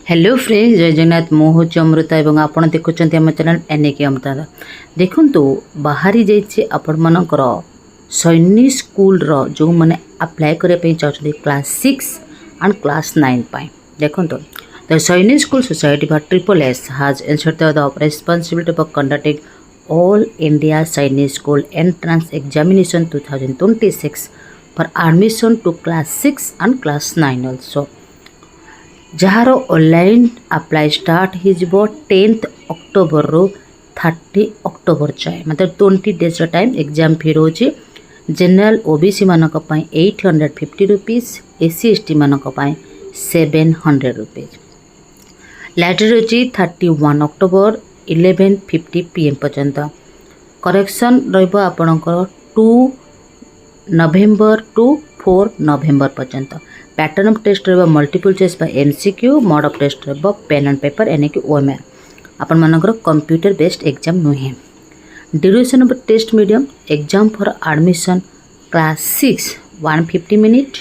Hello friends जय जगन्नाथ मु हूँ अमृता और आपड़ देखुं आम चैनल एनके अमृता देखु बाहरी जाइए आपण मानकर सैनिक स्कूल जो मैंने अप्लाई करने चाहते क्लास 6 एंड क्लास 9 देखो द सैनिक school society SSS has inserted the responsibility for conducting all India Sainik School entrance examination 2026 for admission to class 6 and class 9 also. Jar online apply start हो 10 October रू 30 October जाए मतलब 20 days time exam फी रोचे general OBC मानक 850 rupees SC ST मानक 700 rupees last रोचे 31 October 11:50 PM पर्यंत correction रपणकर 2 नवेम्बर टू 4 नवेम्बर पर्यंत पैटर्न ऑफ टेस्ट रहा multiple choice by MCQ mode of test रहा पेन एंड पेपर यानी कि OMR आपण मानकर कंप्यूटर बेस्ड एग्जाम नुहे duration of test medium exam for admission class 6 150 minute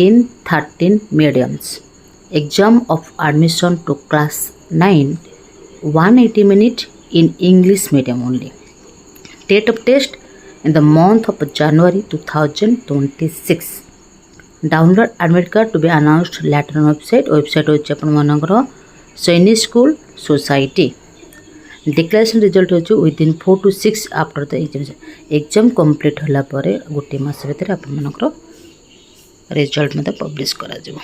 in 13 mediums exam of admission to class 9 180 minute in English medium only date of test in the month of January 2026 download admit card to be announced later on website होची आपण मानकर Sainik school society declaration result होची within 4 to 6 after the exam complete होला परे गोटे मास भीतर आपण मानकर रिजल्ट मते पब्लिश करा जिवो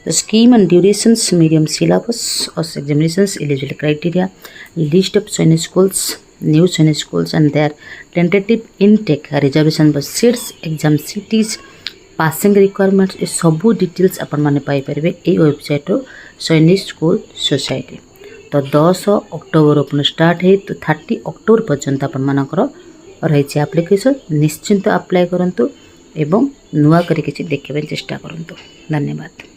The scheme and durations, medium syllabus of examinations, eligibility criteria, list of Sainik schools, new Sainik schools and their tentative intake, reservation for seats, exam cities, passing requirements, ये सबू डिटेल्स अपन माने पाई परिबे ए website रो सैनिक school society तो 10 October अपन start है तो 30 October पर्यंत अपन मानकर रही एप्लिकेशन निश्चिंत अप्लाई करंतु एवं नुआ करी किछि देखिबे चेष्टा करंतु धन्यवाद।